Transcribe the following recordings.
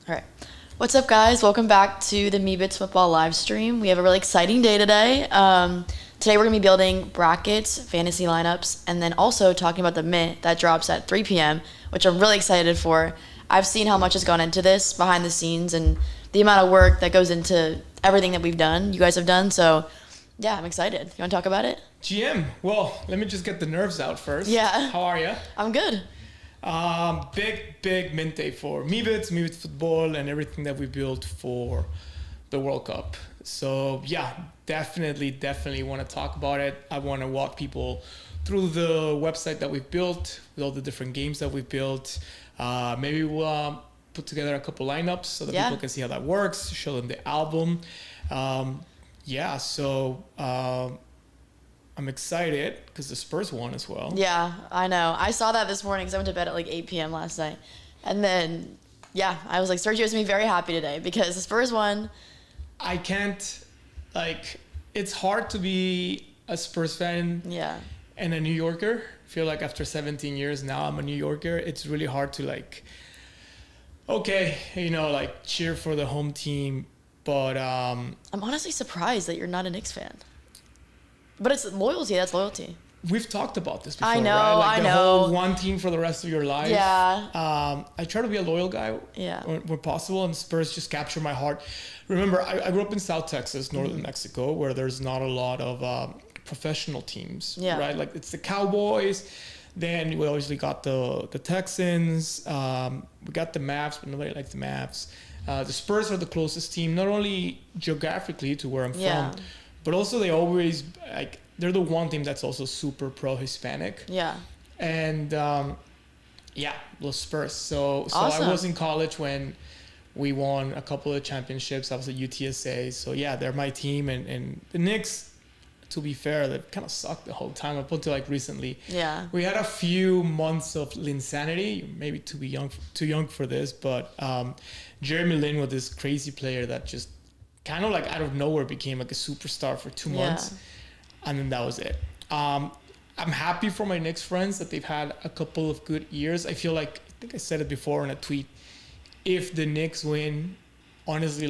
All right. What's up, guys? Welcome back to the Meebits Futbol live stream. We have a really exciting day today. Today we're going to be building brackets, fantasy lineups, and then also talking about the Mint that drops at 3 p.m., which I'm really excited for. I've seen how much has gone into this behind the scenes and the amount of work that goes into everything that you guys have done. So, yeah, I'm excited. You want to talk about it? GM, well, let me just get the nerves out first. Yeah. How are you? I'm good. Big mint day for Meebits Futbol, and everything that we built for the World Cup. So yeah, definitely want to talk about it. I want to walk people through the website that we've built with all the different games that we've built. Maybe we'll put together a couple lineups so that people can see how that works, show them the album. I'm excited because the Spurs won as well. Yeah, I know. I saw that this morning because I went to bed at like 8 p.m. last night. And then, yeah, I was like, Sergio's going to be very happy today because the Spurs won. I can't, it's hard to be a Spurs fan and a New Yorker. I feel like after 17 years now, I'm a New Yorker. It's really hard to cheer for the home team. But I'm honestly surprised that you're not a Knicks fan. But it's loyalty. That's loyalty. We've talked about this before, I know, right? I know. Whole one team for the rest of your life. Yeah. I try to be a loyal guy where possible, and Spurs just capture my heart. Remember, I grew up in South Texas, northern Mexico, where there's not a lot of professional teams, right? Like, it's the Cowboys. Then we obviously got the Texans. We got the Mavs, but nobody likes the Mavs. The Spurs are the closest team, not only geographically to where I'm from, but also they always, they're the one team that's also super pro-Hispanic. Yeah. And, los Spurs. So awesome. I was in college when we won a couple of championships. I was at UTSA. So, yeah, they're my team. And the Knicks, to be fair, they've kind of sucked the whole time up until, recently. Yeah. We had a few months of insanity, maybe too young for this. But Jeremy Lin was this crazy player that just kind of out of nowhere became a superstar for 2 months. And then that was it. I'm happy for my Knicks friends that they've had a couple of good years. I feel I think I said it before in a tweet. If the Knicks win, honestly,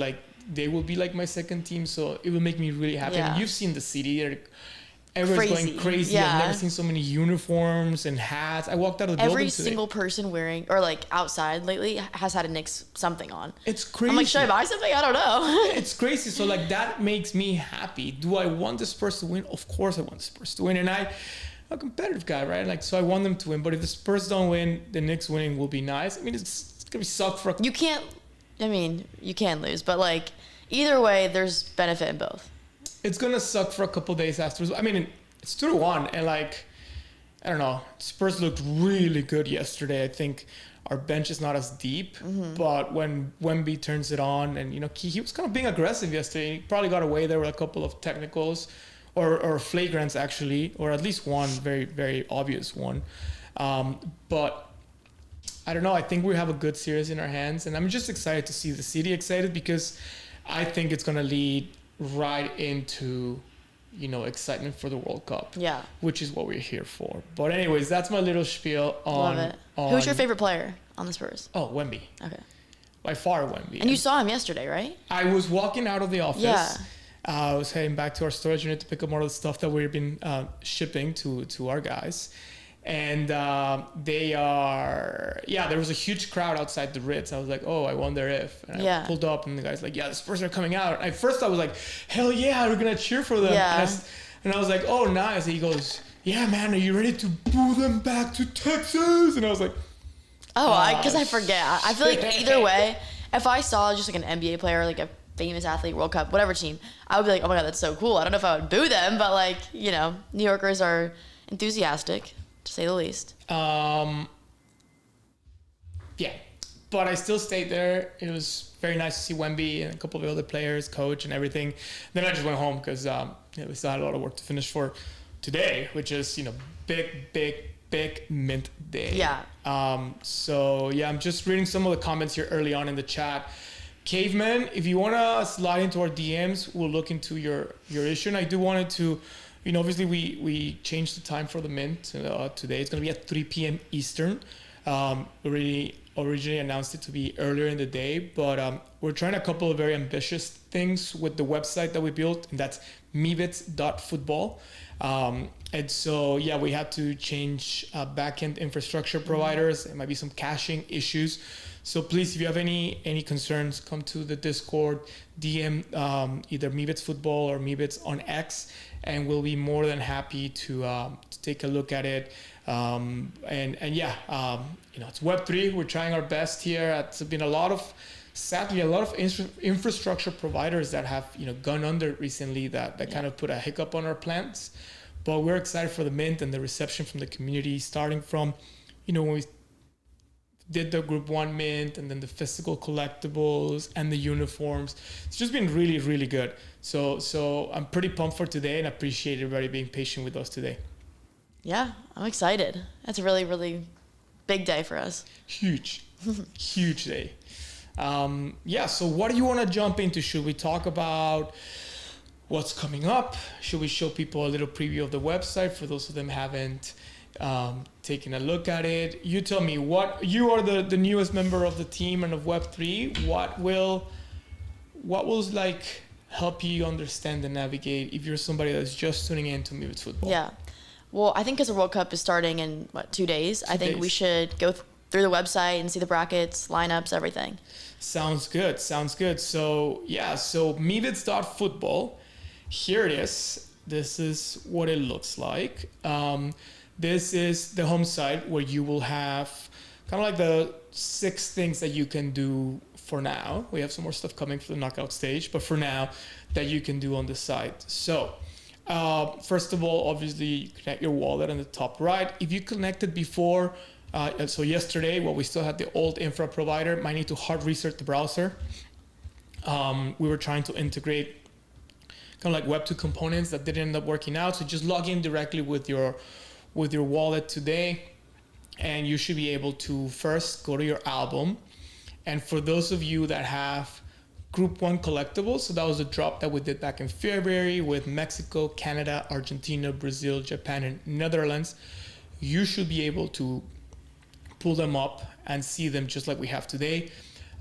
they will be my second team. So it will make me really happy. Yeah. I mean, you've seen the city. Everyone's going crazy. Yeah. I've never seen so many uniforms and hats. I walked out of the building Every today. single person wearing, or outside lately, has had a Knicks something on. It's crazy. I'm like, should I buy something? I don't know. It's crazy. So that makes me happy. Do I want the Spurs to win? Of course I want the Spurs to win. And I'm a competitive guy, right? So I want them to win. But if the Spurs don't win, the Knicks winning will be nice. I mean, it's going to be suck for you can lose. But either way, there's benefit in both. It's going to suck for a couple days afterwards. I mean, it's 2-1. And I don't know. Spurs looked really good yesterday. I think our bench is not as deep. Mm-hmm. But when Wemby turns it on, and, he was kind of being aggressive yesterday. He probably got away there with a couple of technicals or flagrants, actually, or at least one very, very obvious one. But I don't know. I think we have a good series in our hands. And I'm just excited to see the city excited because I think it's going to lead right into excitement for the World Cup. Yeah. Which is what we're here for. But anyways, that's my little spiel on... Love it. Who's your favorite player on the Spurs? Oh, Wemby. Okay. By far, Wemby. And you saw him yesterday, right? I was walking out of the office. Yeah. I was heading back to our storage unit to pick up more of the stuff that we've been shipping to our guys. And there was a huge crowd outside the Ritz. I was like, oh, I wonder if. And I pulled up, and the guy's like, yeah, the Spurs are coming out. At first, I was like, hell yeah, we're going to cheer for them. Yeah. And I was like, oh, nice. And he goes, yeah, man, are you ready to boo them back to Texas? And I was like, because I forget. I feel like either way, if I saw just an NBA player, a famous athlete, World Cup, whatever team, I would be like, oh my God, that's so cool. I don't know if I would boo them, but New Yorkers are enthusiastic, to say the least. Yeah, but I still stayed there. It was very nice to see Wemby and a couple of other players, coach, and everything. Then I just went home because we still had a lot of work to finish for today, which is big mint day. Yeah. I'm just reading some of the comments here early on in the chat. Caveman, if you want to slide into our DMs, we'll look into your issue. And I do wanted to, obviously we changed the time for the mint today. It's going to be at 3 p.m. Eastern. We originally announced it to be earlier in the day, but we're trying a couple of very ambitious things with the website that we built, and that's Meebits.Futbol. And so, yeah, we had to change backend infrastructure providers. There might be some caching issues. So please, if you have any concerns, come to the Discord, DM either Meebits Futbol or Meebits on X, and we'll be more than happy to take a look at it. It's Web3. We're trying our best here. It's been sadly a lot of infrastructure providers that have gone under recently that kind of put a hiccup on our plans. But we're excited for the mint and the reception from the community, starting from when we did the group 1 mint and then the physical collectibles and the uniforms. It's just been really, really good. So I'm pretty pumped for today and appreciate everybody being patient with us today. Yeah, I'm excited. That's a really, really big day for us. Huge day. So what do you want to jump into? Should we talk about what's coming up? Should we show people a little preview of the website for those of them haven't taken a look at it? You tell me. You are the newest member of the team and of Web3. What will help you understand and navigate if you're somebody that's just tuning in to Meebits Futbol? Yeah. Well, I think because the World Cup is starting in 2 days, I think we should go through the website and see the brackets, lineups, everything. Sounds good. So Meebits.Futbol, here it is. This is what it looks like. This is the home site where you will have kind of like the 6 things that you can do for now. We have some more stuff coming for the knockout stage, but for now that you can do on the site. So first of all, obviously you connect your wallet on the top right. If you connected before, so yesterday, we still had the old infra provider, might need to hard reset the browser. We were trying to integrate kind of like Web2 components that didn't end up working out. So just log in directly with your wallet today, and you should be able to first go to your album. And for those of you that have Group 1 collectibles, so that was a drop that we did back in February with Mexico, Canada, Argentina, Brazil, Japan, and Netherlands, you should be able to pull them up and see them just like we have today.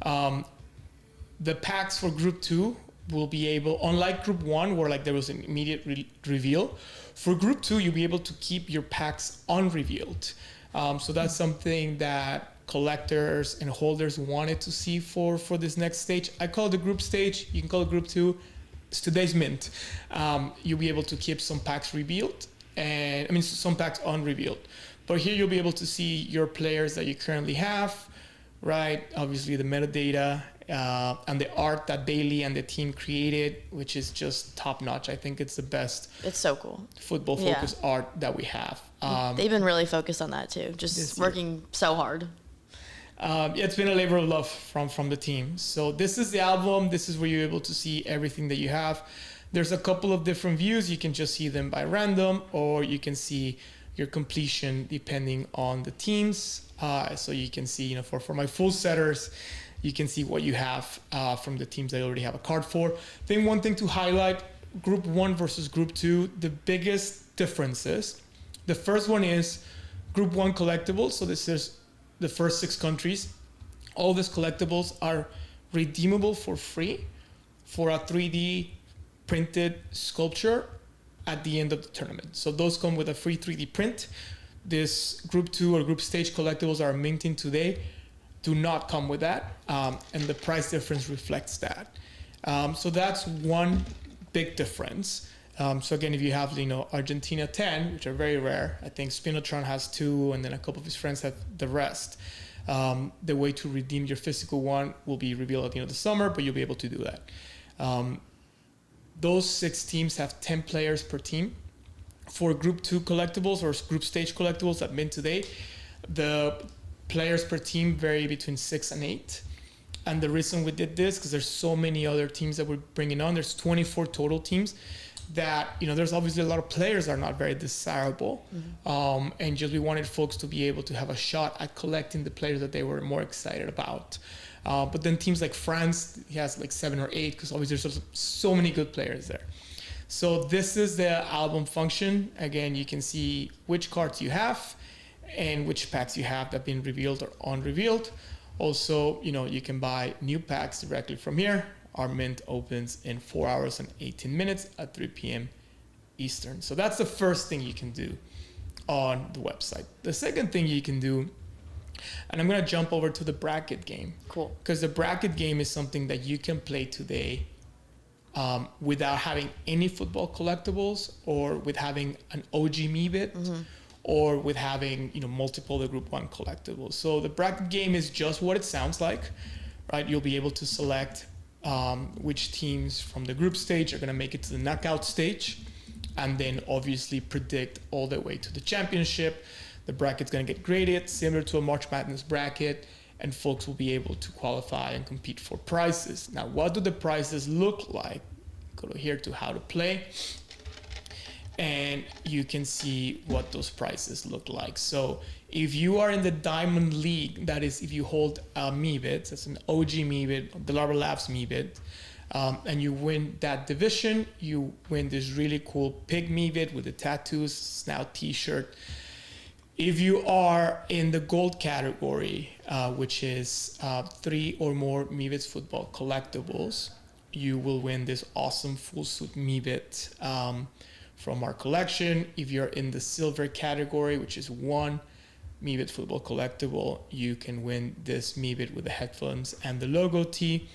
The packs for Group 2 will be able, unlike Group 1 where there was an immediate reveal, for Group 2 you'll be able to keep your packs unrevealed. So that's something that collectors and holders wanted to see for this next stage. I call it the group stage. You can call it Group 2. It's today's mint. You'll be able to keep some packs revealed, some packs unrevealed. But here you'll be able to see your players that you currently have, right? Obviously the metadata and the art that Bailey and the team created, which is just top notch. I think it's the best. It's so cool. Football focused art that we have. They've been really focused on that too. Just working so hard. It's been a labor of love from the team. So this is the album. This is where you're able to see everything that you have. There's a couple of different views. You can just see them by random, or you can see your completion depending on the teams. So you can see, for my full setters, you can see what you have from the teams that you already have a card for. Then one thing to highlight, Group 1 versus Group 2, the biggest differences. The first one is Group 1 collectibles. So this is the first 6 countries. All these collectibles are redeemable for free for a 3D printed sculpture at the end of the tournament. So those come with a free 3D print. This Group 2 or Group Stage collectibles are minting today do not come with that, and the price difference reflects that. So that's one big difference. So again, if you have Argentina 10, which are very rare, I think Spinotron has 2, and then a couple of his friends have the rest. The way to redeem your physical one will be revealed at the end of the summer, but you'll be able to do that. Those 6 teams have 10 players per team. For Group 2 collectibles or Group Stage collectibles that mint today, the players per team vary between 6 and 8. And the reason we did this, because there's so many other teams that we're bringing on. There's 24 total teams that, there's obviously a lot of players that are not very desirable. Mm-hmm. And just we wanted folks to be able to have a shot at collecting the players that they were more excited about. But then teams like France, he has 7 or 8, because obviously there's so many good players there. So this is the album function. Again, you can see which cards you have, and which packs you have that have been revealed or unrevealed. Also, you can buy new packs directly from here. Our mint opens in 4 hours and 18 minutes at 3 p.m. Eastern. So that's the first thing you can do on the website. The second thing you can do, and I'm going to jump over to the bracket game. Cool. Because the bracket game is something that you can play today without having any football collectibles, or with having an OG Meebit, or with having multiple the Group 1 collectibles. So the bracket game is just what it sounds like, right? You'll be able to select which teams from the group stage are going to make it to the knockout stage, and then obviously predict all the way to the championship. The bracket's going to get graded similar to a March Madness bracket, and folks will be able to qualify and compete for prizes. Now, what do the prizes look like? Go to here to how to play, and you can see what those prizes look like. So if you are in the Diamond League, that is if you hold a Meebit, that's an OG Meebit, the Larva Labs Meebit, and you win that division, you win this really cool pig Meebit with the tattoos, snout t-shirt. If you are in the gold category, which is 3 or more Meebits Futbol collectibles, you will win this awesome full suit Meebit from our collection. If you're in the silver category, which is 1 Meebits Futbol collectible, you can win this Meebit with the headphones and the logo tee.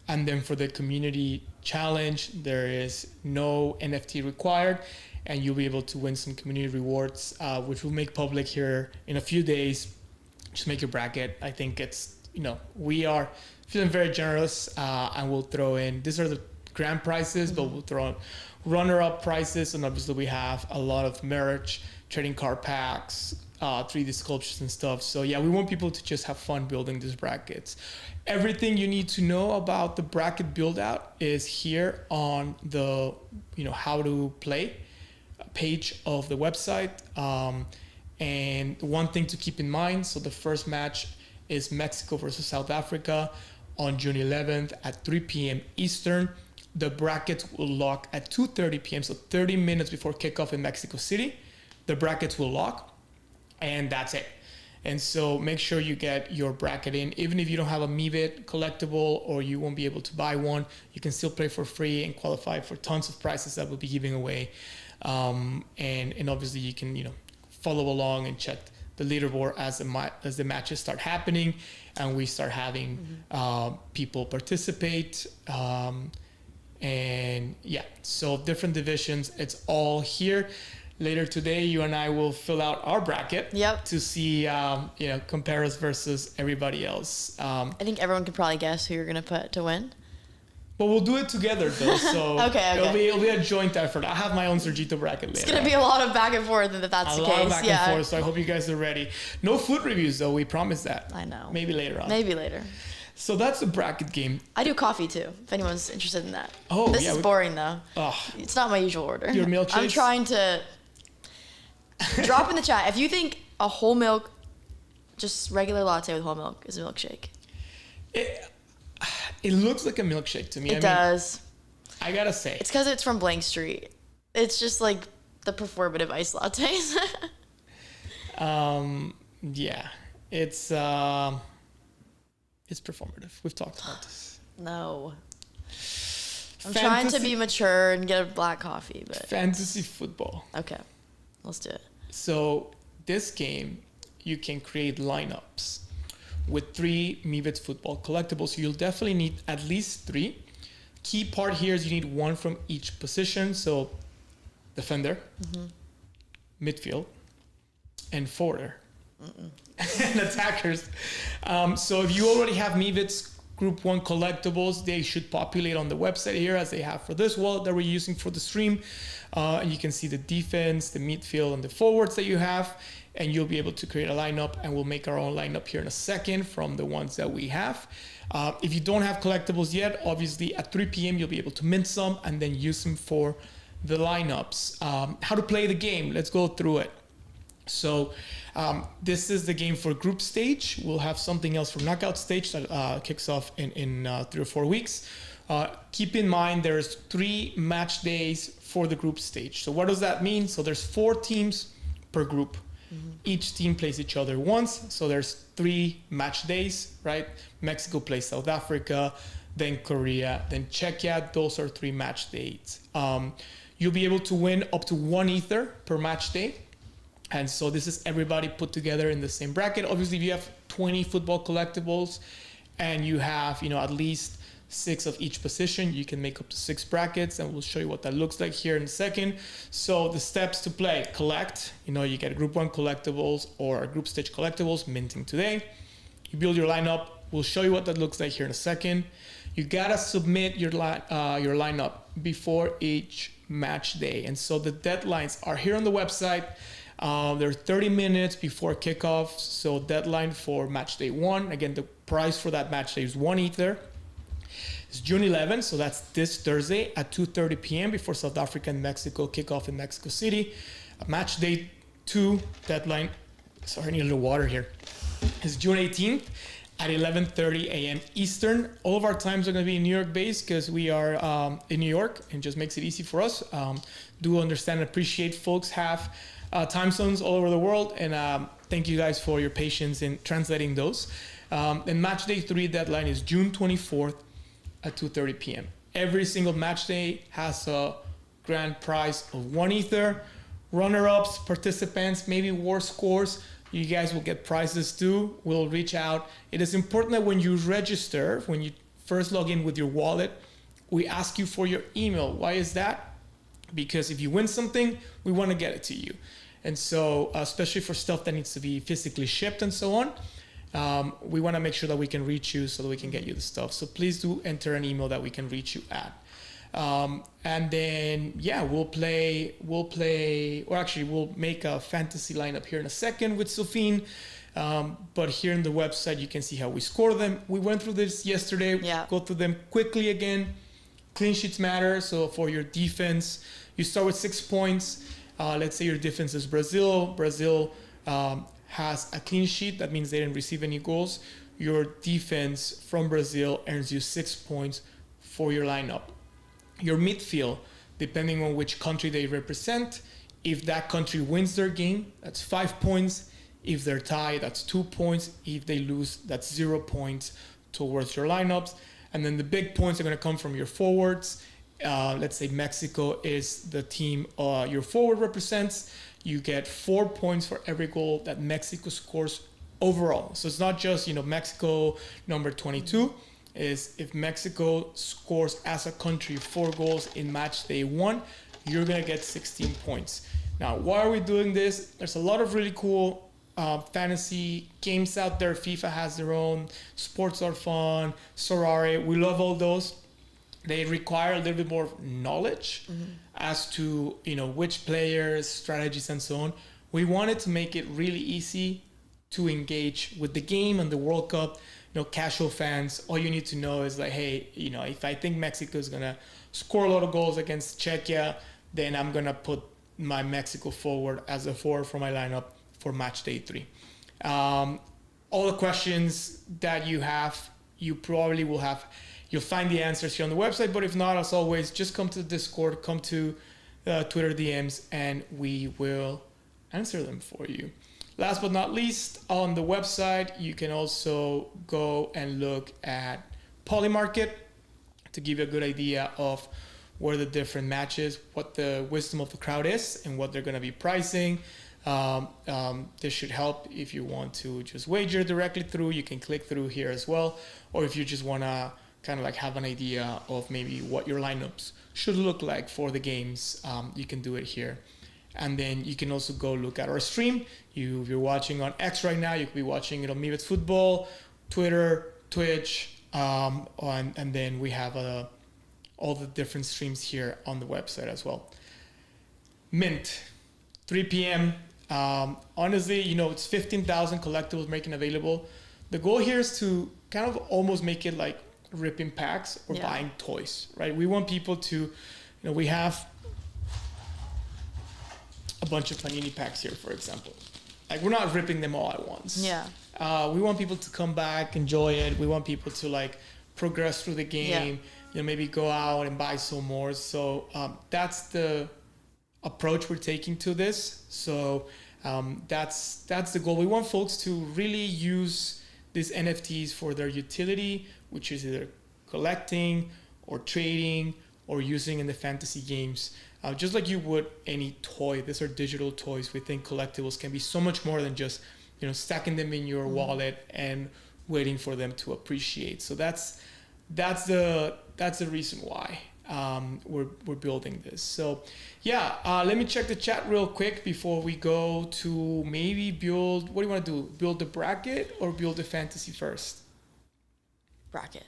And then for the community challenge, there is no NFT required, and you'll be able to win some community rewards, which we'll make public here in a few days. Just make your bracket. I think it's, we are feeling very generous, and we'll throw in, these are the grand prizes, but we'll throw in runner-up prizes, and obviously we have a lot of merch, trading card packs, 3D sculptures and stuff. So yeah, we want people to just have fun building these brackets. Everything you need to know about the bracket build out is here on the how to play page of the website. And one thing to keep in mind, so the first match is Mexico versus South Africa on June 11th at 3 p.m. Eastern. The brackets will lock at 2:30 p.m. So 30 minutes before kickoff in Mexico City, the brackets will lock, and that's it. And so make sure you get your bracket in. Even if you don't have a Meebit collectible or you won't be able to buy one, you can still play for free and qualify for tons of prizes that we'll be giving away. And obviously you can follow along and check the leaderboard as the matches start happening and we start having people participate. And yeah, so different divisions, it's all here. Later today, you and I will fill out our bracket to see, compare us versus everybody else. I think everyone could probably guess who you're going to put to win. But we'll do it together, though. So okay. It'll be a joint effort. I have my own Sergito bracket later. It's going to be a lot of back and forth if that's the case. A lot of back and forth, so I hope you guys are ready. No food reviews, though. We promise that. I know. Maybe later on. Maybe later. So that's the bracket game. I do coffee, too, if anyone's interested in that. Oh, This is boring, though. It's not my usual order. Your milkshakes? I'm trying to... Drop in the chat if you think a whole milk, just regular latte with whole milk is a milkshake. It looks like a milkshake to me. It does. I gotta say. It's because it's from Blank Street. It's just like the performative iced lattes. Yeah. It's performative. We've talked about this. No. I'm trying to be mature and get a black coffee, but... Fantasy football. Okay. Let's do it. So this game, you can create lineups with 3 Meebits Futbol collectibles. You'll definitely need at least 3. Key part here is you need 1 from each position. So defender, midfield, and forwarder, and attackers. So if you already have Meebits Group 1 collectibles, they should populate on the website here as they have for this wallet that we're using for the stream. And you can see the defense, the midfield, and the forwards that you have. And you'll be able to create a lineup, and we'll make our own lineup here in a second from the ones that we have. If you don't have collectibles yet, obviously at 3 p.m. you'll be able to mint some and then use them for the lineups. How to play the game, let's go through it. So this is the game for group stage. We'll have something else for knockout stage that kicks off in 3 or 4 weeks. Keep in mind there's 3 match days for the group stage. So what does that mean? So there's 4 teams per group. Each team plays each other once. So there's 3 match days, right? Mexico plays South Africa, then Korea, then Czechia. Those are 3 match days. You'll be able to win up to 1 ether per match day. And so this is everybody put together in the same bracket. Obviously, if you have 20 football collectibles and you have, at least 6 of each position, you can make up to 6 brackets, and we'll show you what that looks like here in a second. So the steps to play: collect, you get group 1 collectibles or group stage collectibles minting today. You build your lineup. We'll show you what that looks like here in a second. You gotta submit your lineup before each match day, and so the deadlines are here on the website. They're 30 minutes before kickoff, so deadline for match day 1. Again, the price for that match day is 1 ether. It's June 11th, so that's this Thursday at 2:30 p.m. before South Africa and Mexico kick off in Mexico City. Match day 2 deadline, sorry, I need a little water here, is June 18th at 11:30 a.m. Eastern. All of our times are going to be New York based because we are in New York, and just makes it easy for us. Do understand and appreciate folks have time zones all over the world, and thank you guys for your patience in translating those. And match day 3 deadline is June 24th at 2:30 p.m. Every single match day has a grand prize of 1 ether. Runner-ups, participants, maybe war scores, you guys will get prizes too. We'll reach out. It is important that when you register, when you first log in with your wallet, we ask you for your email. Why is that? Because if you win something, we want to get it to you. And so, especially for stuff that needs to be physically shipped and so on, we want to make sure that we can reach you so that we can get you the stuff. So please do enter an email that we can reach you at. And then, we'll make a fantasy lineup here in a second with Sophine. But here in the website, you can see how we score them. We went through this yesterday. Yeah. Go through them quickly again. Clean sheets matter. So for your defense, you start with 6 points. Let's say your defense is Brazil. Brazil has a clean sheet. That means they didn't receive any goals. Your defense from Brazil earns you 6 points for your lineup. Your midfield, depending on which country they represent, if that country wins their game, that's 5 points. If they're tied, that's 2 points. If they lose, that's 0 points towards your lineups. And then the big points are going to come from your forwards. Let's say Mexico is the team your forward represents. You get 4 points for every goal that Mexico scores overall. So it's not just, Mexico number 22. Is if Mexico scores as a country 4 goals in match day 1, you're going to get 16 points. Now, why are we doing this? There's a lot of really cool fantasy games out there. FIFA has their own. Sports are fun. Sorare, we love all those. They require a little bit more knowledge as to, which players, strategies, and so on. We wanted to make it really easy to engage with the game and the World Cup. Casual fans, all you need to know is like, hey, if I think Mexico is going to score a lot of goals against Czechia, then I'm going to put my Mexico forward as a forward for my lineup for match day 3. All the questions that you have, you probably will have, you'll find the answers here on the website, but if not, as always, just come to the Discord, come to Twitter DMs, and we will answer them for you. Last but not least, on the website, you can also go and look at Polymarket to give you a good idea of where the different matches, what the wisdom of the crowd is, and what they're going to be pricing. This should help if you want to just wager directly through. You can click through here as well. Or if you just want to kind of like have an idea of maybe what your lineups should look like for the games, you can do it here. And then you can also go look at our stream. If you're watching on X right now, you could be watching it on Meebits Futbol, Twitter, Twitch, and then we have all the different streams here on the website as well. Mint, 3 p.m. Honestly, it's 15,000 collectibles making available. The goal here is to kind of almost make it like ripping packs or buying toys, right? We want people to, we have a bunch of Panini packs here, for example. Like, we're not ripping them all at once. Yeah. We want people to come back, enjoy it. We want people to like progress through the game, maybe go out and buy some more. So that's the approach we're taking to this. So That's the goal. We want folks to really use these NFTs for their utility, which is either collecting or trading or using in the fantasy games. Just like you would any toy, these are digital toys. We think collectibles can be so much more than just stacking them in your wallet and waiting for them to appreciate. So that's the reason why we're building this. So yeah, let me check the chat real quick before we go to maybe build. What do you want to do? Build the bracket or build the fantasy first? Bracket.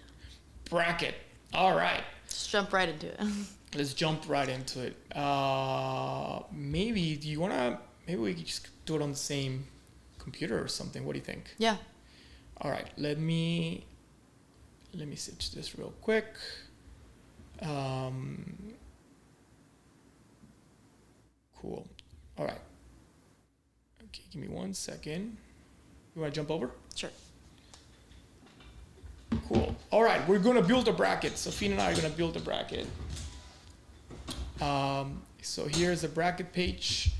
Bracket. All right. Just jump right into it. Let's jump right into it. Maybe we could just do it on the same computer or something. What do you think? Yeah. All right. Let me switch this real quick. Cool. All right. Okay, give me 1 second. You want to jump over? Sure. Cool. All right, we're going to build a bracket. Sophie and I are going to build a bracket. So here's a bracket page.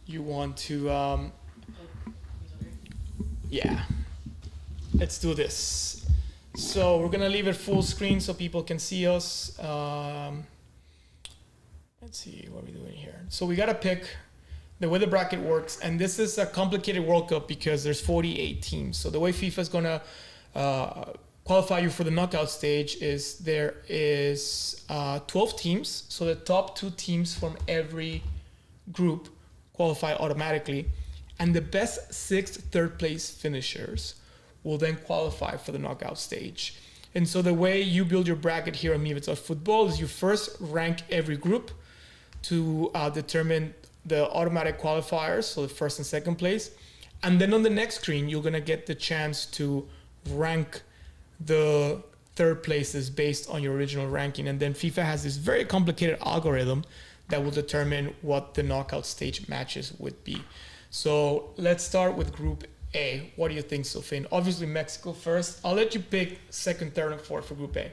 You want to, yeah. Let's do this. So we're going to leave it full screen so people can see us. Let's see what we're doing here. So we got to pick the way the bracket works. And this is a complicated World Cup because there's 48 teams. So the way FIFA is going to qualify you for the knockout stage is there is 12 teams. So the top 2 teams from every group qualify automatically. And the best 6 third place finishers will then qualify for the knockout stage. And so the way you build your bracket here on Meebits Futbol is you first rank every group to determine the automatic qualifiers, so the first and second place. And then on the next screen, you're gonna get the chance to rank the third places based on your original ranking. And then FIFA has this very complicated algorithm that will determine what the knockout stage matches would be. So let's start with Group A. What do you think, Sophie? Obviously Mexico first. I'll let you pick second, third, and fourth for Group A.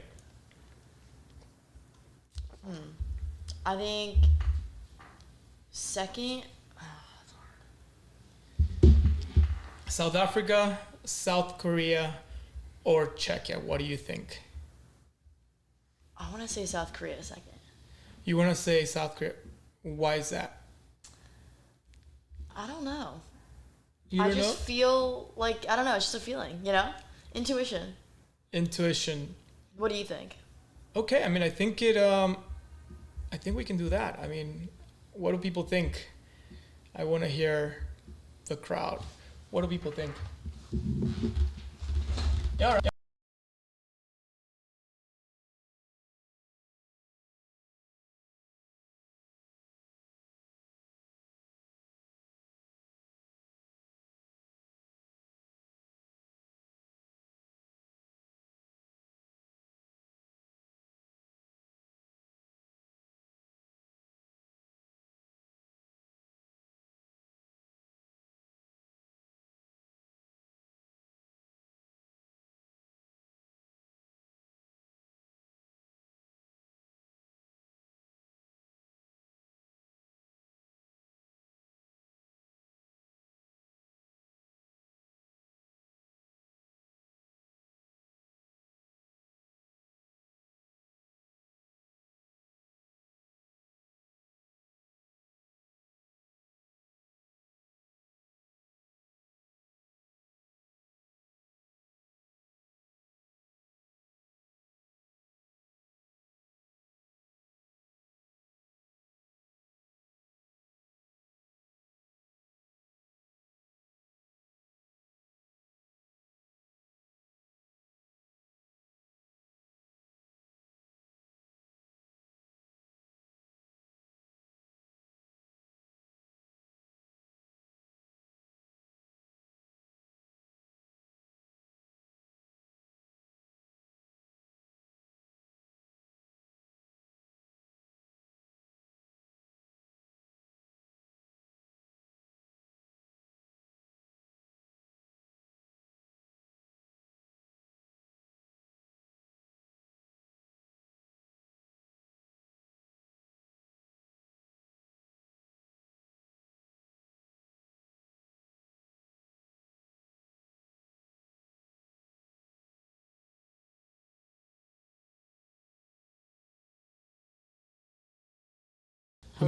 I think second. South Africa, South Korea, or Czechia. What do you think? I want to say South Korea second. You want to say South Korea. Why is that? I don't know. You I don't just know? feel like, I don't know, it's just a feeling, Intuition. Intuition. What do you think? Okay, I mean, I think we can do that. I mean, what do people think? I want to hear the crowd. What do people think? Yeah, all right.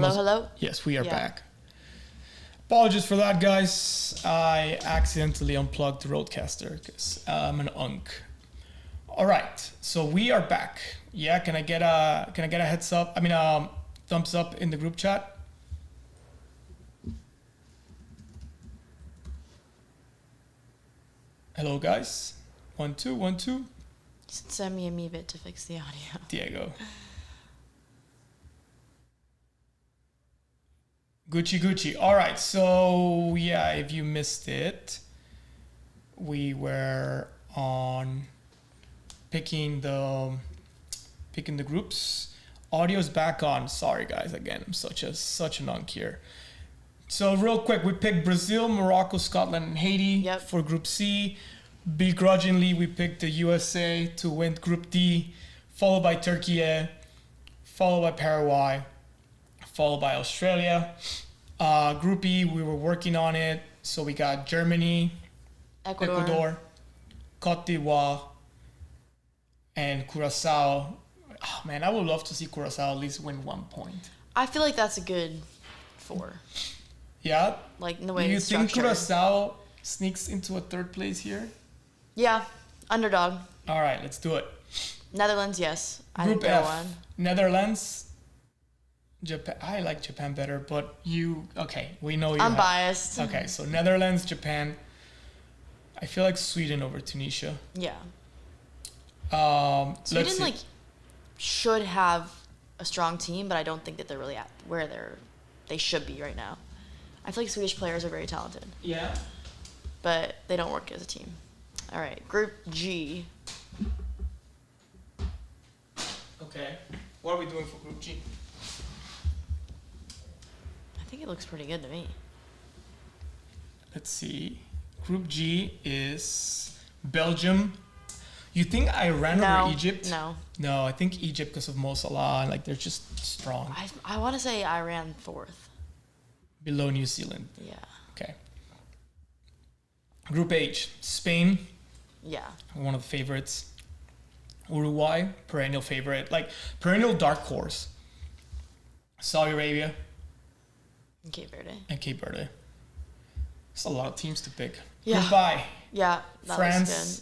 Hello? Yes, we are Yeah. back. Apologies for that, guys. I accidentally unplugged the Roadcaster because I'm an unk. All right, so we are back. Yeah, can I get a heads up? Thumbs up in the group chat. Hello, guys. 1 2 1 2. Just send me a Meebit to fix the audio. Diego. Gucci. All right, so yeah, if you missed it, we were on picking the groups. Audio's back on. Sorry, guys. Again, I'm such an unk here. So real quick, we picked Brazil, Morocco, Scotland, and Haiti for Group C. Begrudgingly, we picked the USA to win Group D, followed by Turkey, followed by Paraguay, followed by Australia. Group E, we were working on it. So we got Germany, Ecuador, Cote d'Ivoire, and Curacao. Oh, man, I would love to see Curacao at least win 1 point. I feel like that's a good 4. Yeah? Like in the way Do you it's think structured. Curacao sneaks into a 3rd place here? Yeah, underdog. All right, let's do it. Netherlands, yes. I Group think they'll F, win. Netherlands, Japan. I like Japan better, but we know you. I'm biased. Okay, so Netherlands, Japan. I feel like Sweden over Tunisia. Yeah. Let's Sweden see. should have a strong team, but I don't think that they're really at where they should be right now. I feel like Swedish players are very talented, Yeah. but they don't work as a team. All right, Group G. Okay. What are we doing for Group G? I think it looks pretty good to me. Let's see. Group G is Belgium. You think Iran over Egypt? No. No, I think Egypt because of Mo Salah. Like they're just strong. I want to say Iran 4th. Below New Zealand. Yeah. Okay. Group H, Spain, Yeah. one of the favorites. Uruguay, perennial favorite, like perennial dark horse. Saudi Arabia And Cape Verde. and Cape Verde. It's a lot of teams to pick. Yeah. Group I, Yeah, that France, looks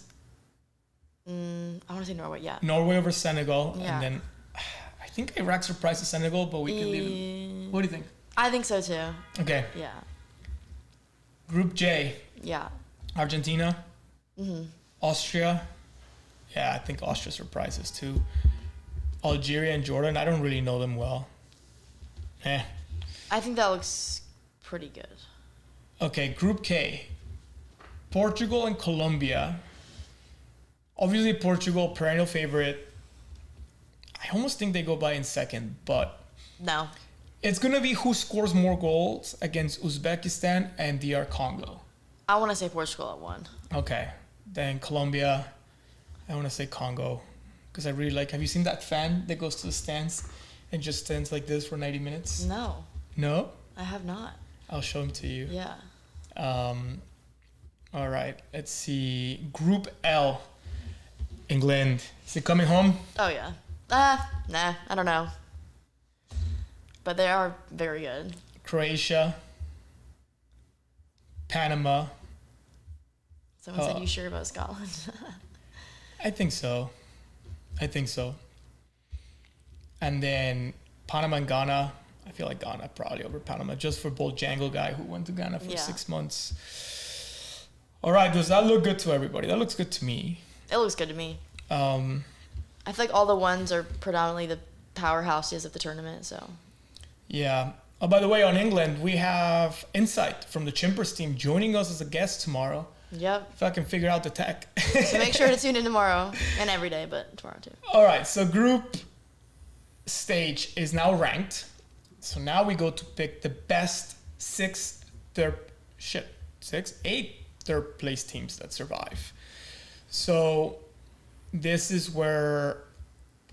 good. I want to say Norway, yeah. Norway over Senegal, Yeah. and then I think Iraq surprises Senegal, but we can leave it. What do you think? I think so too. Okay. Yeah. Group J, Yeah. Argentina, Austria. Yeah, I think Austria surprises too. Algeria and Jordan. I don't really know them well. I think that looks pretty good. Okay, Group K, Portugal and Colombia. Obviously, Portugal, perennial favorite. I almost think they go by in second, but No. it's going to be who scores more goals against Uzbekistan and DR Congo. I want to say Portugal at 1. Okay, then Colombia. I want to say Congo because I really like. Have you seen that fan that goes to the stands and just stands like this for 90 minutes? No, No? I have not. I'll show him to you. Yeah. All right, let's see. Group L, England. Is it coming home? Oh, yeah. Nah, I don't know. But they are very good. Croatia, Panama. Someone said, you sure about Scotland? I think so. And then Panama and Ghana. I feel like Ghana probably over Panama just for Bojangles guy who went to Ghana for 6 months. All right, does that look good to everybody? That looks good to me. It looks good to me. I feel like all the ones are predominantly the powerhouses of the tournament, so. Yeah. Oh, by the way, on England, we have Insight from the Chimpers team joining us as a guest tomorrow. Yep. If I can figure out the tech. So make sure to tune in tomorrow and every day, but tomorrow too. All right, so group stage is now ranked. So now we go to pick the best 8 third place teams that survive. So this is where,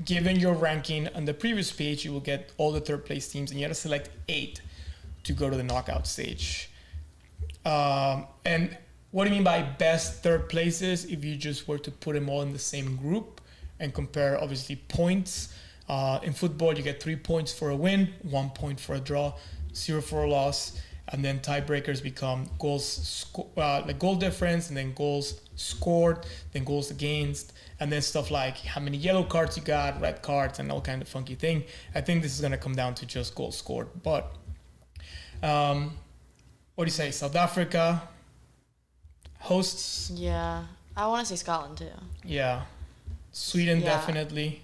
given your ranking on the previous page, you will get all the third place teams, and you have to select 8 to go to the knockout stage. And what do you mean by best third places? If you just were to put them all in the same group and compare, obviously, points, In football, you get 3 points for a win, 1 point for a draw, 0 for a loss, and then tiebreakers become like goal difference, and then goals scored, then goals against, and then stuff like how many yellow cards you got, red cards, and all kind of funky thing. I think this is gonna come down to just goals scored. But what do you say? South Africa hosts. Yeah, I want to say Scotland too. Yeah, Sweden Yeah. definitely.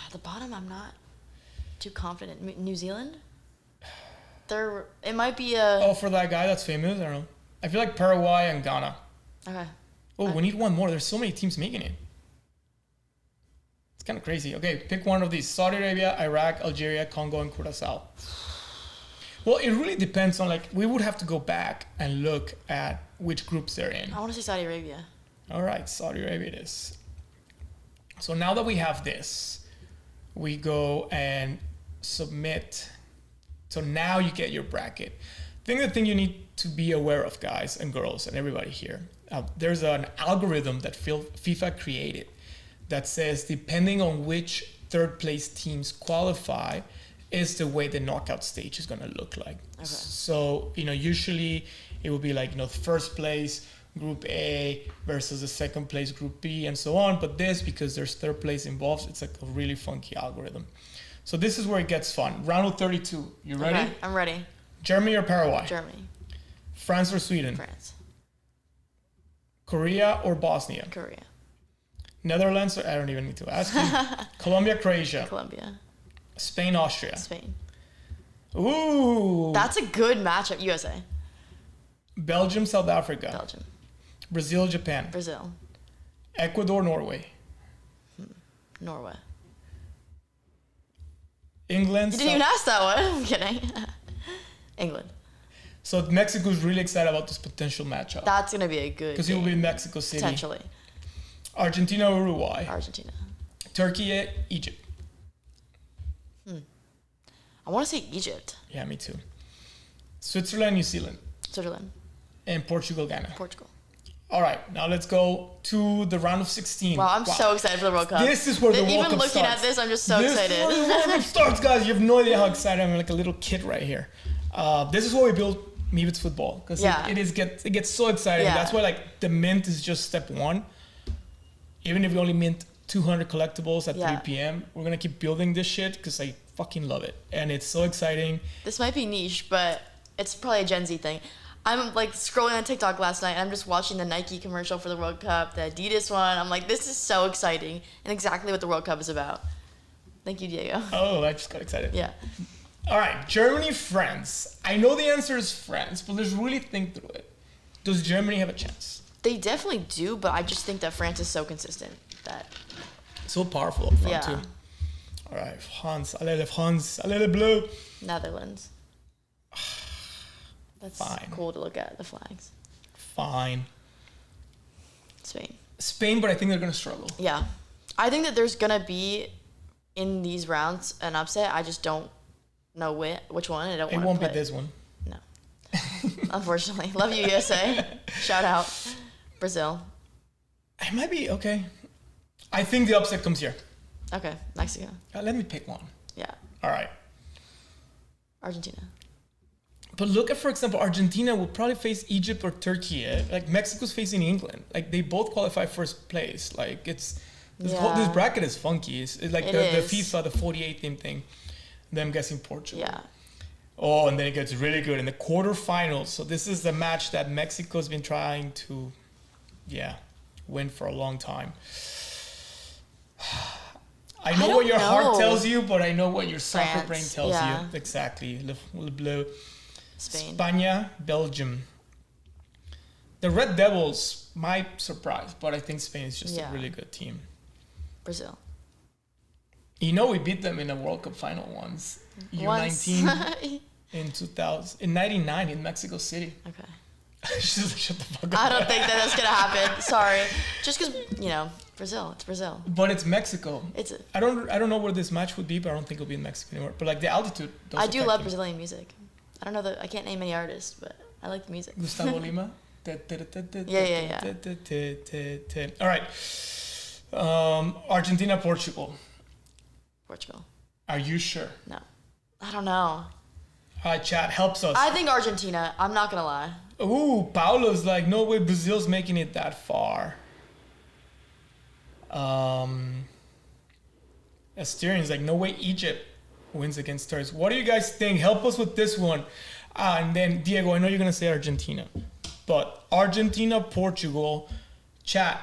At the bottom, I'm not too confident. New Zealand? It might be a... Oh, for that guy that's famous? I don't know. I feel like Paraguay and Ghana. Okay. Oh, we need one more. There's so many teams making it. It's kind of crazy. Okay, pick one of these. Saudi Arabia, Iraq, Algeria, Congo, and Curacao. Well, it really depends on, like, we would have to go back and look at which groups they're in. I want to say Saudi Arabia. All right, Saudi Arabia it is. So now that we have this, we go and submit. So now you get your bracket. I think the thing you need to be aware of, guys and girls and everybody here, there's an algorithm that FIFA created that says depending on which third place teams qualify is the way the knockout stage is going to look like. Okay. So, usually it will be like, first place Group A versus the second place Group B and so on. But this, because there's third place involved, it's like a really funky algorithm. So this is where it gets fun. Round of 32. You ready? Okay, I'm ready. Germany or Paraguay? Germany. France or Sweden? France. Korea or Bosnia? Korea. Netherlands, I don't even need to ask you. Colombia, Croatia? Colombia. Spain, Austria? Spain. Ooh. That's a good matchup. USA. Belgium, South Africa? Belgium. Brazil, Japan? Brazil. Ecuador, Norway? Norway. England. You didn't even ask that one. I'm kidding. England. So Mexico's really excited about this potential matchup. That's going to be a good because it will be in Mexico City. Potentially. Argentina, Uruguay. Argentina. Turkey, Egypt. I want to say Egypt. Yeah, me too. Switzerland, New Zealand. Switzerland. And Portugal, Ghana. Portugal. All right, now let's go to the round of 16. Wow, I'm so excited for the World Cup. This is where the World Cup starts. Even looking at this, I'm just so excited. This is where the World Cup starts, guys. You have no idea how excited I'm like a little kid right here. This is where we build Meebits Futbol because it gets so exciting. Yeah. That's why like the mint is just step one. Even if we only mint 200 collectibles at 3 p.m., we're gonna keep building this shit because I fucking love it and it's so exciting. This might be niche, but it's probably a Gen Z thing. I'm like scrolling on TikTok last night and I'm just watching the Nike commercial for the World Cup, the Adidas one. I'm like, this is so exciting and exactly what the World Cup is about. Thank you, Diego. Oh, I just got excited. Yeah. All right, Germany, France. I know the answer is France, but let's really think through it. Does Germany have a chance? They definitely do, but I just think that France is so consistent that... So powerful up front, Yeah. too. All right, France. Allez, France. Allez, les bleus. Netherlands. That's Fine. cool to look at, the flags. Fine. Spain, but I think they're going to struggle. Yeah. I think that there's going to be, in these rounds, an upset. I just don't know which one. It won't be this one. No. Unfortunately. Love you, USA. Shout out. Brazil. It might be, okay. I think the upset comes here. Okay. Mexico. Let me pick one. Yeah. All right. Argentina. But look at, for example, Argentina will probably face Egypt or Turkey. Like Mexico's facing England. Like they both qualify first place. Like this bracket is funky. It's like the FIFA, the 48 team thing. Then I'm guessing Portugal. Yeah. Oh, and then it gets really good in the quarterfinals. So this is the match that Mexico's been trying to, win for a long time. I know what your heart tells you, but I know what your soccer brain tells you. Exactly. Le Bleu. Spain. España, Belgium. The Red Devils might surprise, but I think Spain is just a really good team. Brazil. We beat them in a World Cup final once. U19 in 2000, in 99 in Mexico City. Okay. Shut the fuck up. I don't think that's gonna happen. Sorry. Just because Brazil. It's Brazil. But it's Mexico. I don't know where this match would be, but I don't think it'll be in Mexico anymore. But like the altitude. I do love Brazilian music. I don't know I can't name any artists, but I like the music. Gustavo Lima. Yeah. All right. Argentina, Portugal. Portugal. Are you sure? No. I don't know. All right, chat, helps us. I think Argentina. I'm not going to lie. Ooh, Paulo's like, no way Brazil's making it that far. Asterian's like, no way Egypt wins against Turks. What do you guys think? Help us with this one. And then, Diego, I know you're going to say Argentina. But Argentina, Portugal, chat.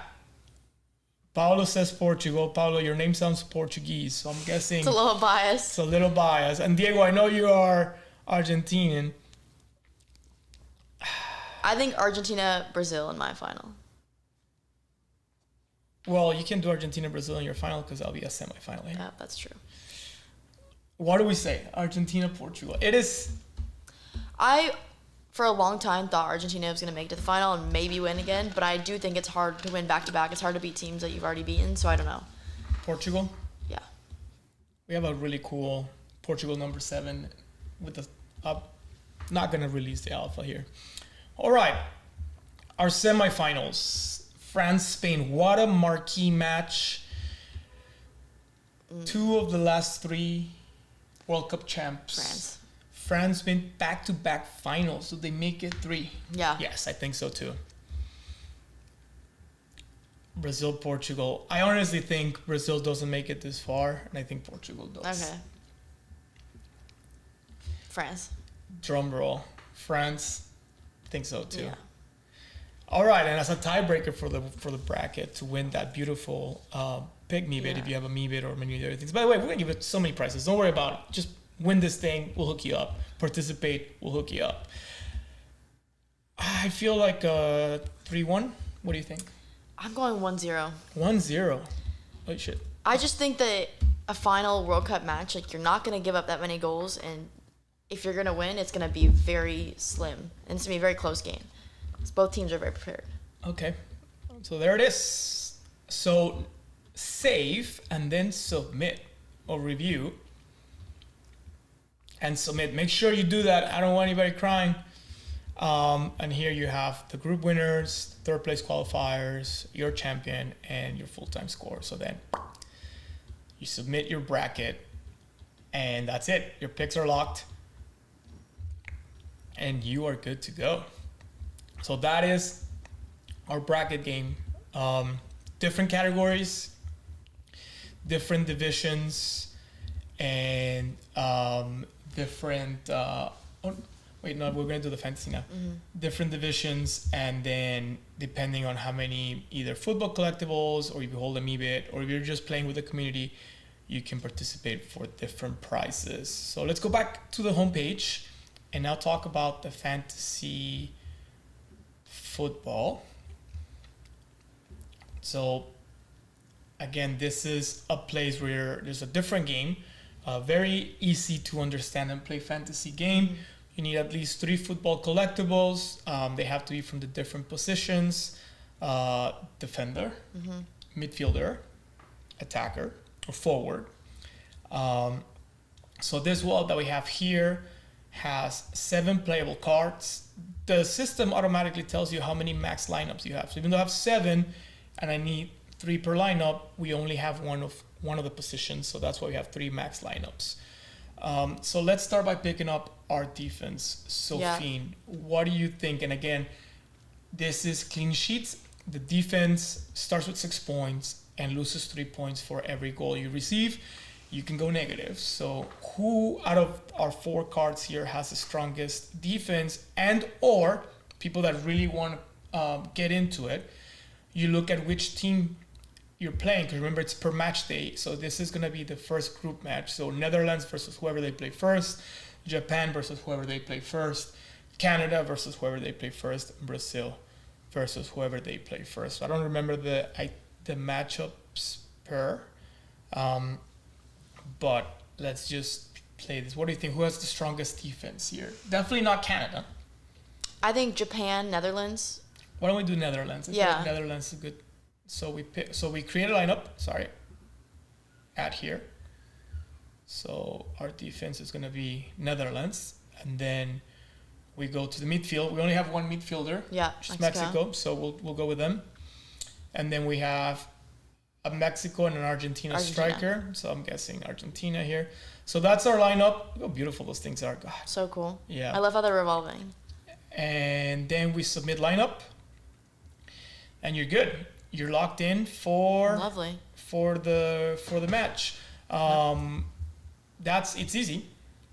Paulo says Portugal. Paulo, your name sounds Portuguese, so I'm guessing... It's a little biased. It's a little biased. And Diego, I know you are Argentinian. I think Argentina, Brazil in my final. Well, you can do Argentina, Brazil in your final because that'll be a semifinal. Yeah, that's true. What do we say? Argentina, Portugal. It is... I, for a long time, thought Argentina was going to make it to the final and maybe win again, but I do think it's hard to win back-to-back. It's hard to beat teams that you've already beaten, so I don't know. Portugal? Yeah. We have a really cool Portugal number 7 with the... not going to release the alpha here. All right. Our semifinals. France, Spain. What a marquee match. 2 of the last 3 World Cup champs. France went back-to-back finals. So they make it 3. Yeah. Yes, I think so too. Brazil, Portugal. I honestly think Brazil doesn't make it this far, and I think Portugal does. Okay. France. Drum roll. France. I think so too. Yeah. All right, and as a tiebreaker for the bracket to win that beautiful pick Meebit, if you have a Meebit or many other things. By the way, we're gonna give it so many prizes. Don't worry about it. Just win this thing. We'll hook you up. Participate. We'll hook you up. I feel like 3-1. What do you think? I'm going 1-0. 1-0. Oh shit. I just think that a final World Cup match, like you're not gonna give up that many goals, and if you're gonna win, it's gonna be very slim, and it's gonna be a very close game. Both teams are very prepared. Okay. So there it is. So save and then submit or review. And submit. Make sure you do that. I don't want anybody crying. And here you have the group winners, third place qualifiers, your champion, and your full-time score. So then you submit your bracket, and that's it. Your picks are locked, and you are good to go. So that is our bracket game. Different categories, different divisions, and different... wait, no, we're going to do the fantasy now. Mm-hmm. Different divisions, and then depending on how many either football collectibles, or if you hold a Meebit, or if you're just playing with the community, you can participate for different prizes. So let's go back to the homepage and now talk about the fantasy football. So again, this is a place where there's a different game, very easy to understand and play fantasy game. Mm-hmm. You need at least 3 football collectibles. They have to be from the different positions: defender, midfielder, attacker, or forward. So this wall that we have here has 7 playable cards. The system automatically tells you how many max lineups you have. So even though I have 7 and I need 3 per lineup, we only have one of the positions. So that's why we have 3 max lineups. So let's start by picking up our defense. Sophine, what do you think? And again, this is clean sheets. The defense starts with 6 points and loses 3 points for every goal you receive. You can go negative. So who out of our 4 cards here has the strongest defense, and or people that really want to get into it? You look at which team you're playing, because remember, it's per match day. So this is going to be the first group match. So Netherlands versus whoever they play first, Japan versus whoever they play first, Canada versus whoever they play first, Brazil versus whoever they play first. So I don't remember the matchups per, but let's just play this. What do you think? Who has the strongest defense here? Definitely not Canada. I think Japan, Netherlands. Why don't we do Netherlands? I feel like Netherlands is good. So we create a lineup. Sorry. Add here. So our defense is going to be Netherlands, and then we go to the midfield. We only have one midfielder. Yeah, which is Mexico. So we'll go with them, and then we have a Mexico and an Argentina Argentina. striker. So I'm guessing Argentina here. So that's our lineup. Look how beautiful those things are. God. So cool. Yeah. I love how they're revolving. And then we submit lineup, and you're good. You're locked in for Lovely. the match. It's easy.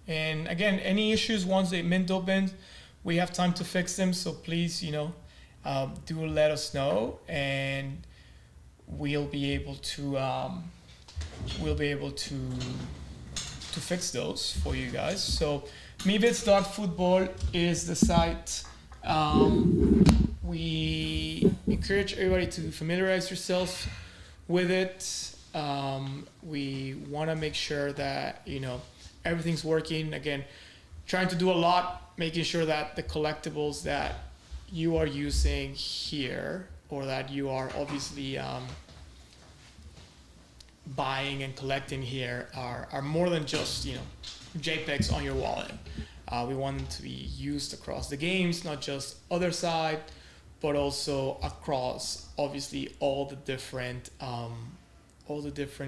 And again, any issues once the mint opens, we have time to fix them. So please, do let us know, and we'll be able to fix those for you guys. So Meebits.Futbol is the site. We encourage everybody to familiarize yourselves with it. We want to make sure that everything's working. Again, trying to do a lot, making sure that the collectibles that you are using here, or that you are obviously buying and collecting here, are more than just JPEGs on your wallet. We want them to be used across the games, not just other side, but also across obviously all the different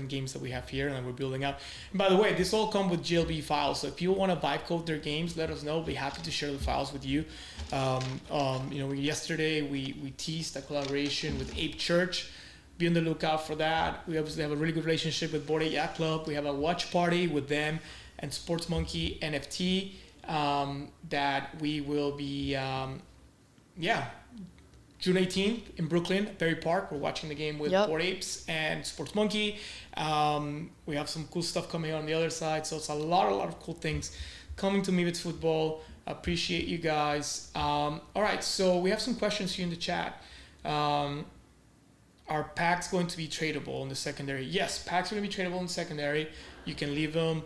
games that we have here and that we're building out. And by the way, this all come with GLB files. So if people want to vibe code their games, let us know. We'll be happy to share the files with you. Yesterday we teased a collaboration with Ape Church. Be on the lookout for that. We obviously have a really good relationship with Bored Ape Yacht Club. We have a watch party with them and Sports Monkey NFT that we will be, June 18th in Brooklyn, Berry Park. We're watching the game with Bored Apes and Sports Monkey. We have some cool stuff coming on the other side. So it's a lot of cool things coming to Meebits Futbol. Appreciate you guys. All right, so we have some questions here in the chat. Are packs going to be tradable in the secondary? Yes, packs are going to be tradable in the secondary. You can leave them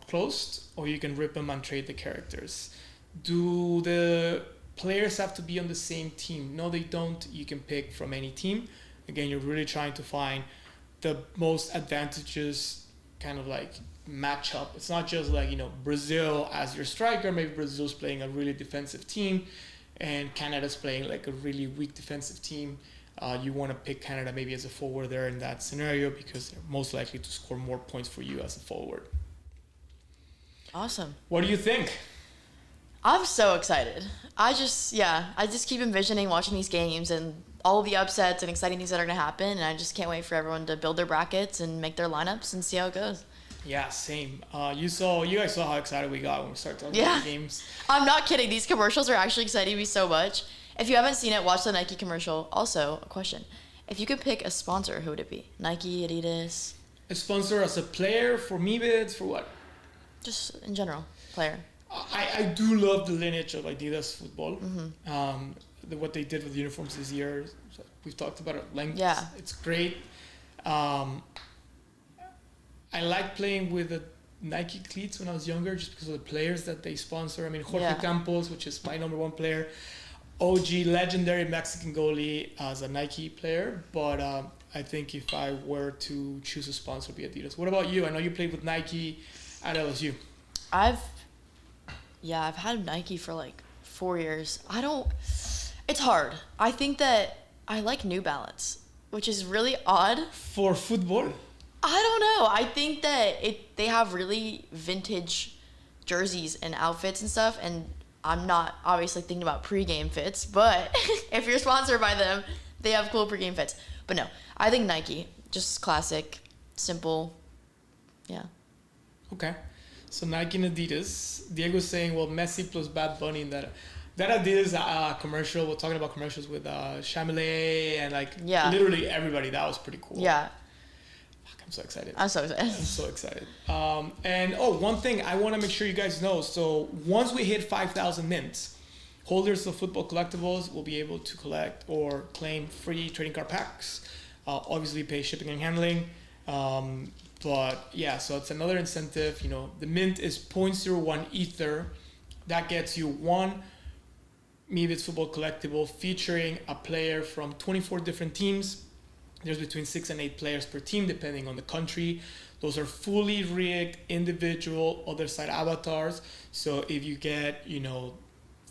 closed, or you can rip them and trade the characters. Do the players have to be on the same team? No, they don't. You can pick from any team. Again, you're really trying to find the most advantageous kind of like matchup. It's not just like, Brazil as your striker. Maybe Brazil's playing a really defensive team and Canada's playing like a really weak defensive team. You want to pick Canada maybe as a forward there in that scenario, because they're most likely to score more points for you as a forward. Awesome. What do you think? I'm so excited. I just keep envisioning watching these games and all of the upsets and exciting things that are going to happen. And I just can't wait for everyone to build their brackets and make their lineups and see how it goes. Yeah, same. You guys saw how excited we got when we started talking about the games. I'm not kidding. These commercials are actually exciting me so much. If you haven't seen it, watch the Nike commercial. Also, a question. If you could pick a sponsor, who would it be? Nike, Adidas? A sponsor as a player for Meebits, for what? Just in general, player. I do love the lineage of Adidas Futbol. Mm-hmm. What they did with the uniforms this year, we've talked about it at length. Yeah. It's great. I liked playing with the Nike cleats when I was younger, just because of the players that they sponsor. I mean, Jorge Campos, which is my number one player. OG, legendary Mexican goalie as a Nike player. But I think if I were to choose a sponsor, it would be Adidas. What about you? I know you played with Nike at LSU. I've had Nike for like 4 years. It's hard. I think that I like New Balance, which is really odd. For football? I don't know. I think that they have really vintage jerseys and outfits and stuff, and I'm not obviously thinking about pregame fits, but if you're sponsored by them, they have cool pregame fits. But no, I think Nike, just classic, simple, yeah. Okay. So Nike and Adidas. Diego's saying, well, Messi plus Bad Bunny in that Adidas commercial. We're talking about commercials with Chamilet and literally everybody. That was pretty cool. Yeah. I'm so excited. I'm so excited. I'm so excited. And one thing I want to make sure you guys know. So once we hit 5,000 mints, holders of football collectibles will be able to collect or claim free trading card packs. Obviously pay shipping and handling. But yeah, so it's another incentive. The mint is 0.01 Ether. That gets you one Meebits Futbol collectible featuring a player from 24 different teams. There's between 6 and 8 players per team, depending on the country. Those are fully rigged, individual, other side avatars. So if you get,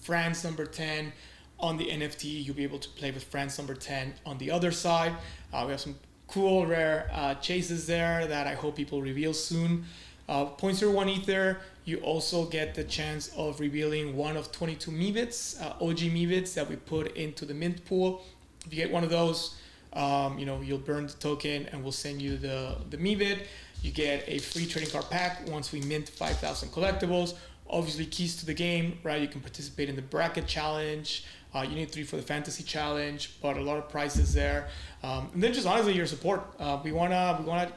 France number 10 on the NFT, you'll be able to play with France number 10 on the other side. We have some cool rare chases there that I hope people reveal soon. 0.01 Ether, you also get the chance of revealing one of 22 Meebits, OG Meebits that we put into the mint pool. If you get one of those, you'll burn the token and we'll send you the Meebit. You get a free trading card pack once we mint 5,000 collectibles. Obviously, keys to the game, right? You can participate in the bracket challenge. You need 3 for the fantasy challenge, but a lot of prizes there. And then just honestly, your support. We wanna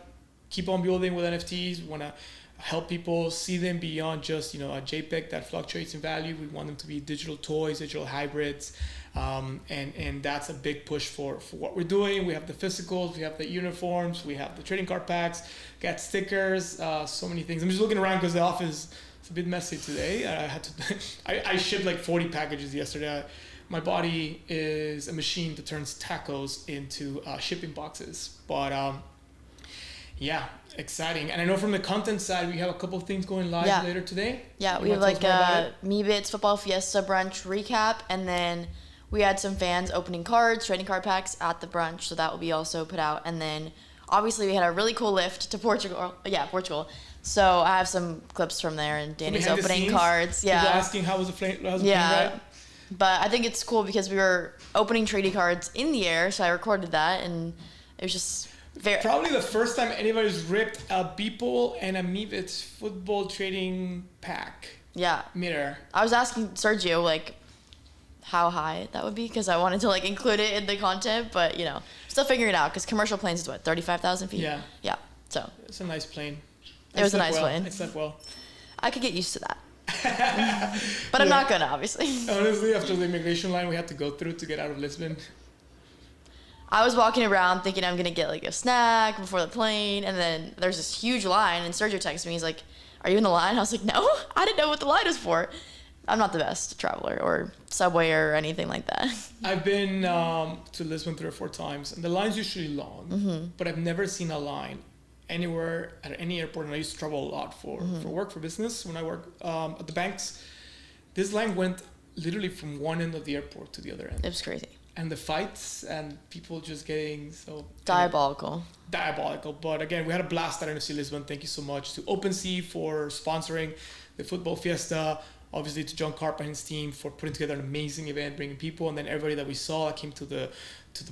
keep on building with NFTs. We wanna help people see them beyond just a JPEG that fluctuates in value. We want them to be digital toys, digital hybrids, and that's a big push for what we're doing. We have the physicals, we have the uniforms, we have the trading card packs, got stickers, so many things. I'm just looking around because the office is a bit messy today. I shipped like 40 packages yesterday. My body is a machine that turns tacos into shipping boxes, but yeah, exciting. And I know from the content side, we have a couple of things going live later today. Yeah, we have like a Meebits Football Fiesta brunch recap, and then we had some fans opening cards, trading card packs at the brunch, so that will be also put out. And then obviously we had a really cool lift to Portugal. Yeah, Portugal. So I have some clips from there, and Danny's opening cards. Yeah. People asking how was the plane ride? But I think it's cool because we were opening trading cards in the air, so I recorded that, and it was just probably the first time anybody's ripped a Beeple and a Meebits Futbol trading pack. Yeah. Midair. I was asking Sergio how high that would be because I wanted to include it in the content, but still figuring it out because commercial planes is what, 35,000 feet? Yeah. Yeah. So it's a nice plane. It was a nice plane. It slept well. I could get used to that. But I'm not gonna, obviously. Honestly, after the immigration line we had to go through to get out of Lisbon, I was walking around thinking I'm gonna get a snack before the plane, and then there's this huge line, and Sergio texted me, he's like, "Are you in the line?" I was like, "No, I didn't know what the line was for." I'm not the best traveler or subway or anything like that. I've been to Lisbon 3 or 4 times, and the line's usually long, but I've never seen a line anywhere at any airport, and I used to travel a lot for work, for business, when I work at the banks. This line went literally from one end of the airport to the other end. It was crazy. And the fights and people just getting so... Diabolical. But again, we had a blast at NFC Lisbon. Thank you so much to OpenSea for sponsoring the Football Fiesta. Obviously to John Carp and his team for putting together an amazing event, bringing people. And then everybody that we saw came to the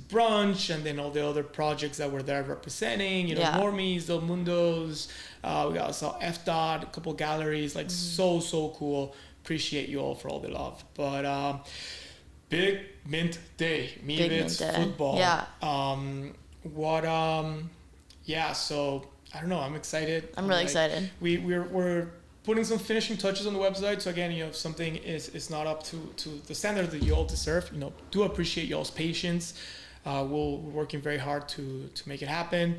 brunch, and then all the other projects that were there representing, Normies, Del Mundos. We also saw FDOT, a couple galleries, so cool. Appreciate you all for all the love. But big mint day, Meebits Futbol. Yeah. So I don't know. I'm excited. I'm really excited. We're putting some finishing touches on the website. So again, if something is not up to the standard that you all deserve, do appreciate y'all's patience. We're working very hard to make it happen.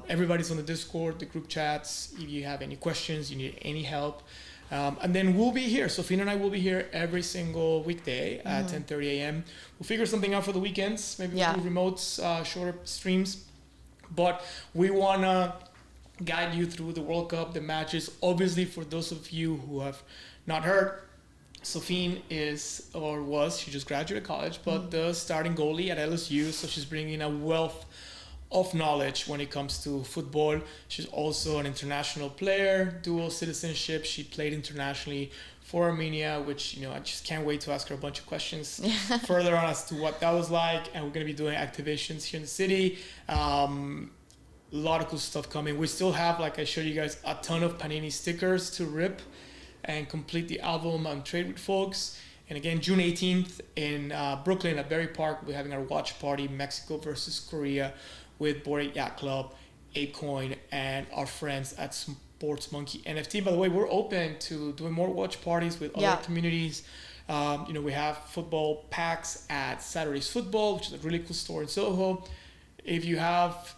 Everybody's on the Discord, the group chats. If you have any questions, you need any help. And then we'll be here. Sofina and I will be here every single weekday at 10:30 a.m. We'll figure something out for the weekends. Maybe we'll do remotes, shorter streams. But we want to guide you through the World Cup, the matches. Obviously, for those of you who have not heard, Sofine she just graduated college, but the starting goalie at LSU. So she's bringing a wealth of knowledge when it comes to football. She's also an international player, dual citizenship. She played internationally for Armenia, which, I just can't wait to ask her a bunch of questions further on as to what that was like. And we're going to be doing activations here in the city. A lot of cool stuff coming. We still have, like I showed you guys, a ton of Panini stickers to rip and complete the album and trade with folks. And again, June 18th in Brooklyn at Berry Park, we're having our watch party, Mexico versus Korea, with Bored Ape Yacht Club, Acoin, and our friends at Sports Monkey NFT. By the way, we're open to doing more watch parties with other communities. We have football packs at Saturday's Football, which is a really cool store in Soho. If you have,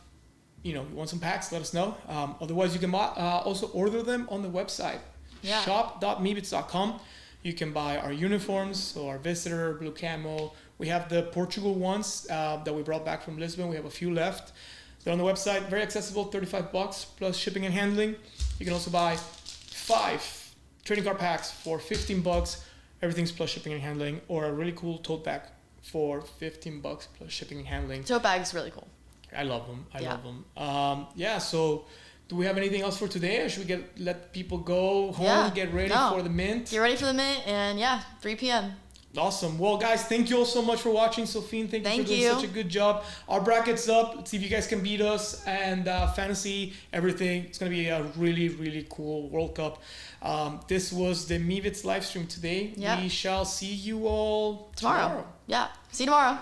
you want some packs, let us know. Otherwise, you can also order them on the website, shop.meebits.com. You can buy our uniforms, so our visitor, blue camo. We have the Portugal ones that we brought back from Lisbon. We have a few left. They're on the website, very accessible, $35 plus shipping and handling. You can also buy 5 trading card packs for $15. Everything's plus shipping and handling, or a really cool tote bag for $15 plus shipping and handling. Tote bag is really cool. I love them. I Yeah. love them. Yeah. So, do we have anything else for today, or should we let people go home, Yeah. get ready No. for the mint? Get ready for the mint, and yeah, 3 p.m. Awesome. Well, guys, thank you all so much for watching. Sophine, thank you for doing you. such a good job. Our bracket's up. Let's see if you guys can beat us. And fantasy, everything. It's going to be a really, really cool World Cup. This was the Meebits live stream today. Yeah. We shall see you all tomorrow. Yeah. See you tomorrow.